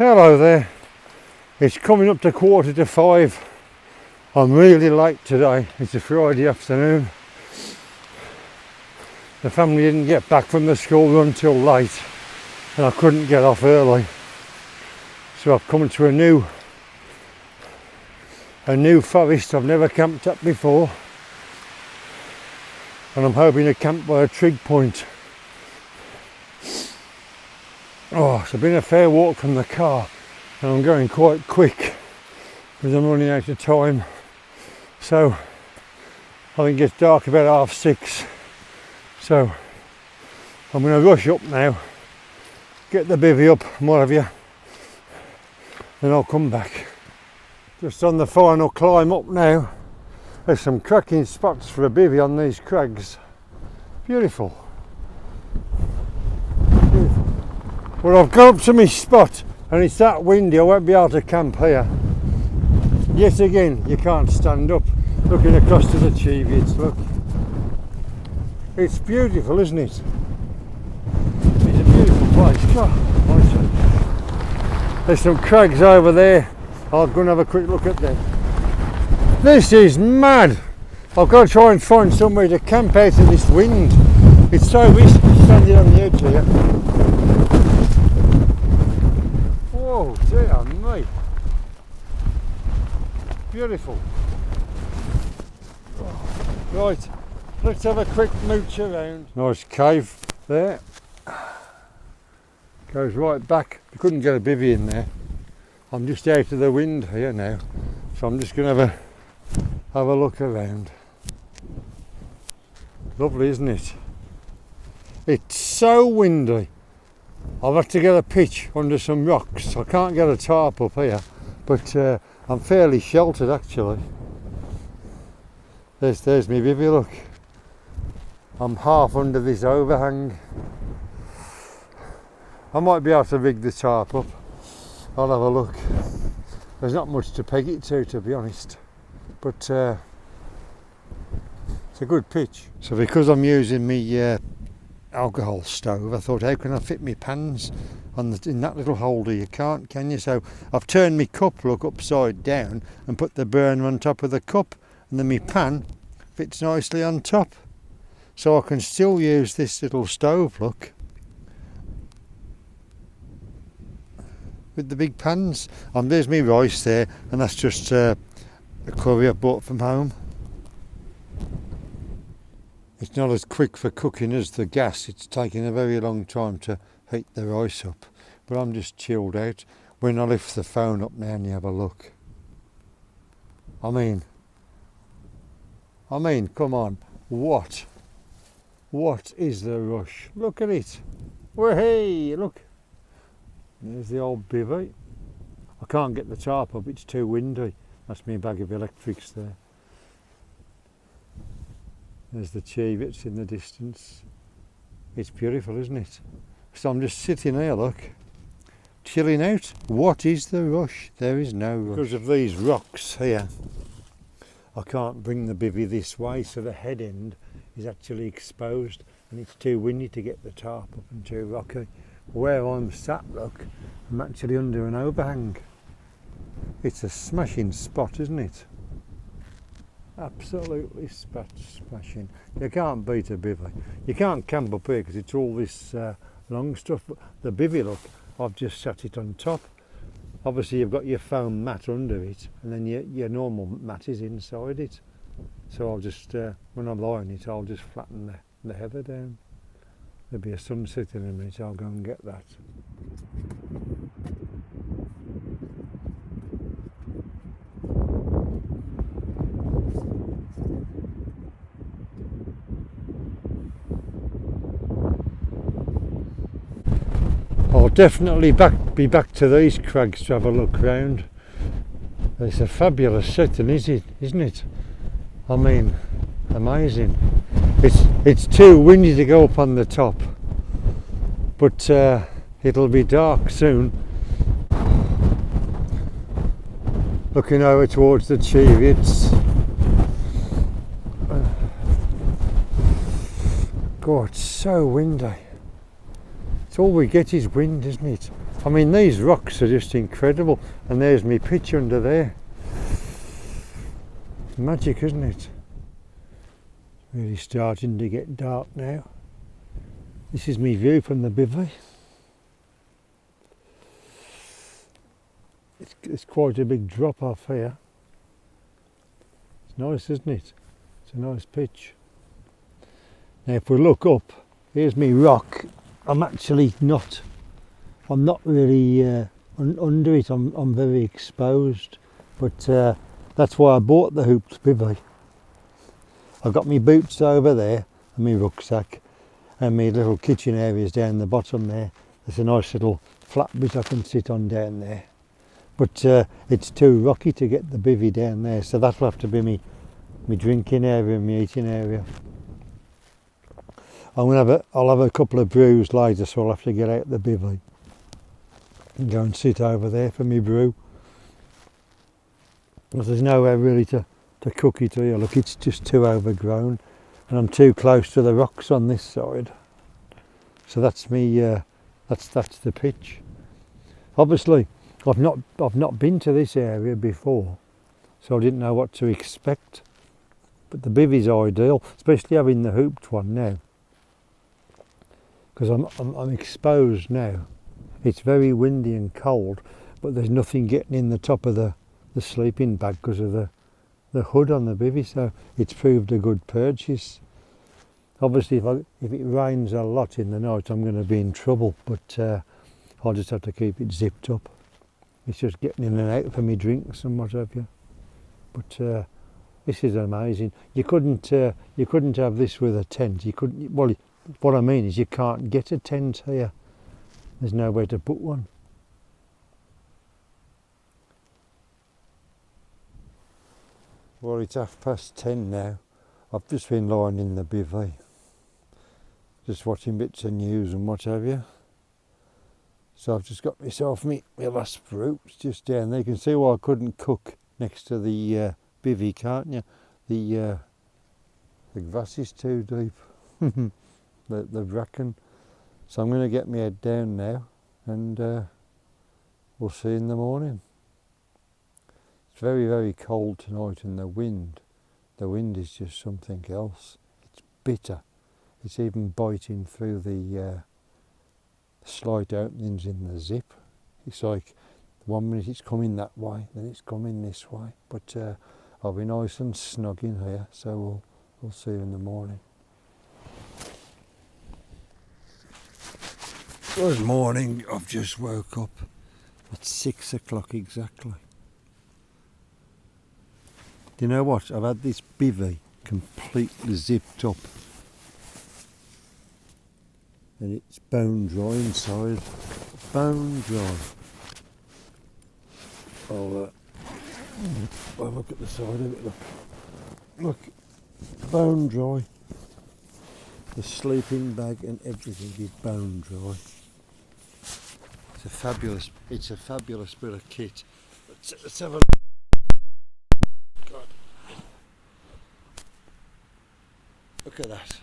Hello there. It's coming up to 4:45. I'm really late today. It's a Friday afternoon. The family didn't get back from the school run until late and I couldn't get off early. So I've come to a new forest I've never camped at before. And I'm hoping to camp by a trig point. Oh, it's been a fair walk from the car and I'm going quite quick because I'm running out of time. So I think it gets dark about 6:30. So I'm going to rush up now, get the bivvy up and what have you, then I'll come back. Just on the final climb up now. There's some cracking spots for a bivvy on these crags. Beautiful. Beautiful. Well, I've got up to my spot and it's that windy I won't be able to camp here. Yet again, you can't stand up looking across to the Cheviot. Look. It's beautiful, isn't it? It's a beautiful place. God, there's some crags over there. I'll go and have a quick look at them. This is mad. I've got to try and find somewhere to camp out of this wind. It's so risky standing on the edge here. Whoa, dear me. Beautiful. Right, let's have a quick mooch around. Nice cave there. Goes right back. You couldn't get a bivvy in there. I'm just out of the wind here now, so I'm just going to have a look around. Lovely, isn't it? It's so windy. I've had to get a pitch under some rocks. I can't get a tarp up here, but I'm fairly sheltered actually. There's me bivvy, look. I'm half under this overhang. I might be able to rig the tarp up. I'll have a look. There's not much to peg it to be honest, but it's a good pitch. So because I'm using my alcohol stove, I thought, how can I fit my pans in that little holder? You can't, can you? So I've turned my cup, look, upside down and put the burner on top of the cup, and then my pan fits nicely on top. So I can still use this little stove, look, with the big pans. And there's me rice there, and that's just a curry I bought from home. It's not as quick for cooking as the gas. It's taking a very long time to heat the rice up, but I'm just chilled out. When I lift the phone up now and you have a look, I mean, come on, what is the rush? Look at it. Well, hey, look. There's the old bivvy. I can't get the tarp up, it's too windy. That's me bag of electrics there. There's the Cheviots in the distance. It's beautiful, isn't it? So I'm just sitting here, look, chilling out. What is the rush? There is no rush. Because of these rocks here, I can't bring the bivvy this way, so the head end is actually exposed and it's too windy to get the tarp up and too rocky. Where I'm sat, look, I'm actually under an overhang. It's a smashing spot, isn't it? Absolutely smashing. You can't beat a bivvy. You can't camp up here because it's all this long stuff. But the bivvy, look, I've just sat it on top. Obviously you've got your foam mat under it and then your normal mat is inside it. So I'll just, when I lie on it, I'll just flatten the heather down. There'll be a sunset in a minute, I'll go and get that. I'll definitely be back to these crags to have a look round. It's a fabulous setting, isn't it? I mean, amazing. It's too windy to go up on the top, but it'll be dark soon. Looking over towards the Cheviots. God, it's so windy. It's all we get is wind, isn't it? I mean, these rocks are just incredible, and there's me pitch under there. Magic, isn't it? Really starting to get dark now. This is me view from the Bivy. It's quite a big drop off here. It's nice, isn't it? It's a nice pitch. Now if we look up, here's me rock. I'm not really under it. I'm very exposed, but that's why I bought the hooped Bivy. I've got my boots over there and my rucksack and my little kitchen areas down the bottom there. There's a nice little flat bit I can sit on down there, but it's too rocky to get the Bivy down there, so that'll have to be me drinking area and my eating area. I'll have a couple of brews later, so I'll have to get out the Bivy and go and sit over there for me brew, because there's nowhere really to cook it here. Look, it's just too overgrown, and I'm too close to the rocks on this side. So that's me. That's the pitch. Obviously, I've not been to this area before, so I didn't know what to expect. But the Bivy's ideal, especially having the hooped one now, because I'm exposed now. It's very windy and cold, but there's nothing getting in the top of the sleeping bag because of the hood on the Bivy, so it's proved a good purchase. Obviously if it rains a lot in the night, I'm going to be in trouble, but I'll just have to keep it zipped up. It's just getting in and out for me drinks and what have you. But this is amazing. You couldn't have this with a tent. You couldn't. Well, what I mean is you can't get a tent here. There's nowhere to put one. Well, it's 10:30 now. I've just been lying in the Bivy, just watching bits of news and what have you. So I've just got myself my last fruits just down there. You can see why I couldn't cook next to the Bivy, can't you? The grass is too deep, the bracken. So I'm going to get my head down now, and we'll see in the morning. It's very, very cold tonight, and the wind is just something else. It's bitter. It's even biting through the slight openings in the zip. It's like 1 minute it's coming that way, then it's coming this way. But I'll be nice and snug in here, so we'll see you in the morning. Good morning. I've just woke up. It's 6 o'clock exactly. Do you know what? I've had this Bivy completely zipped up, and it's bone dry inside. Bone dry. I'll look at the side of it. Look, bone dry. The sleeping bag and everything is bone dry. It's a fabulous bit of kit. Let's have a look. God. Look at that.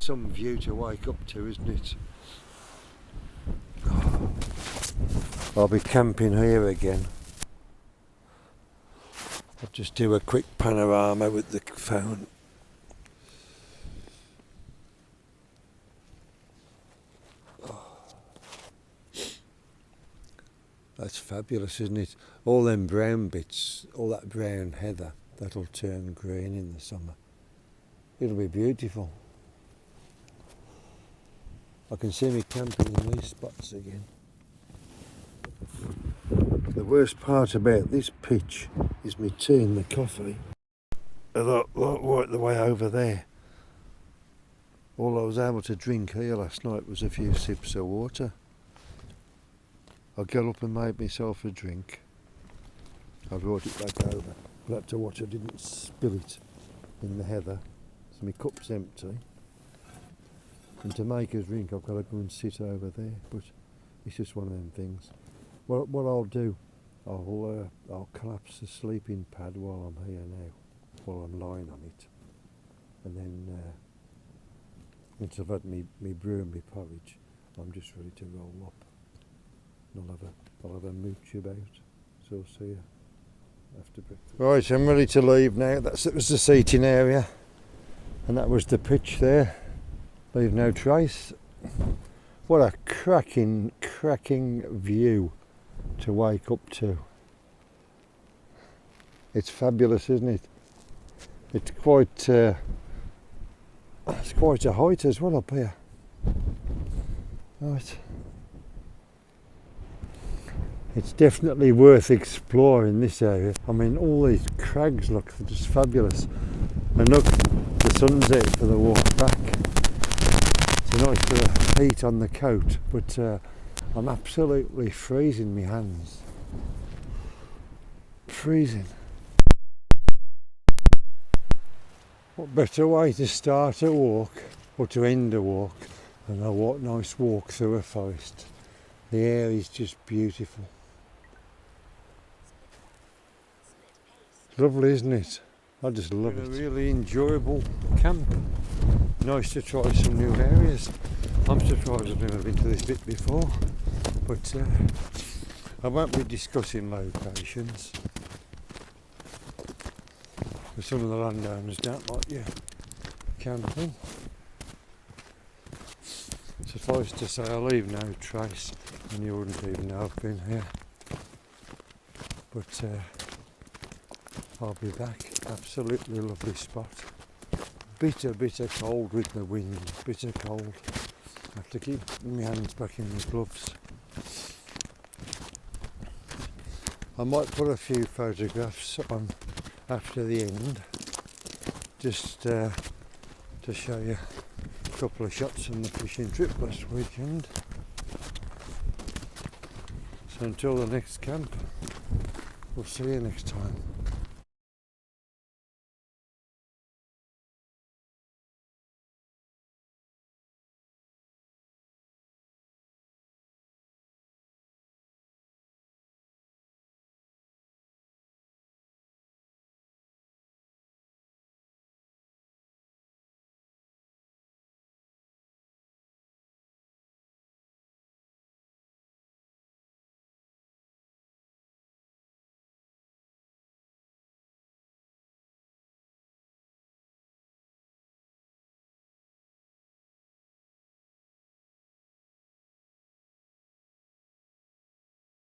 Some view to wake up to, isn't it? Oh. I'll be camping here again. I'll just do a quick panorama with the phone. That's fabulous, isn't it? All them brown bits, all that brown heather, that'll turn green in the summer. It'll be beautiful. I can see me camping in these spots again. The worst part about this pitch is me tea and the coffee. Look, right the way over there. All I was able to drink here last night was a few sips of water. I got up and made myself a drink. I brought it back over. I had to watch I didn't spill it in the heather. So my cup's empty. And to make a drink I've got to go and sit over there. But it's just one of them things. What I'll do, I'll collapse the sleeping pad while I'm here now, while I'm lying on it. and then once I've had me brew and me porridge, I'm just ready to roll up. And I'll have a mooch about. So I'll see you after breakfast. Right, I'm ready to leave now. That was the seating area, and that was the pitch there. Leave no trace. What a cracking view to wake up to. It's fabulous, isn't it? It's quite a height as well up here. Right. It's definitely worth exploring this area. I mean, all these crags look just fabulous. And look, the sun's out for the walk back. It's a nice bit of heat on the coat, but I'm absolutely freezing my hands. Freezing. What better way to start a walk or to end a walk than a nice walk through a forest. The air is just beautiful. It's lovely, isn't it? I just love it. A really enjoyable camp. Nice to try some new areas. I'm surprised I've never been to this bit before, but I won't be discussing locations. Some of the landowners don't like you camping. Suffice to say, I leave no trace, and you wouldn't even know I've been here. But I'll be back. Absolutely lovely spot. Bitter cold with the wind. Bitter cold. I have to keep my hands back in the gloves. I might put a few photographs on after the end, just to show you a couple of shots on the fishing trip last weekend. So until the next camp, we'll see you next time.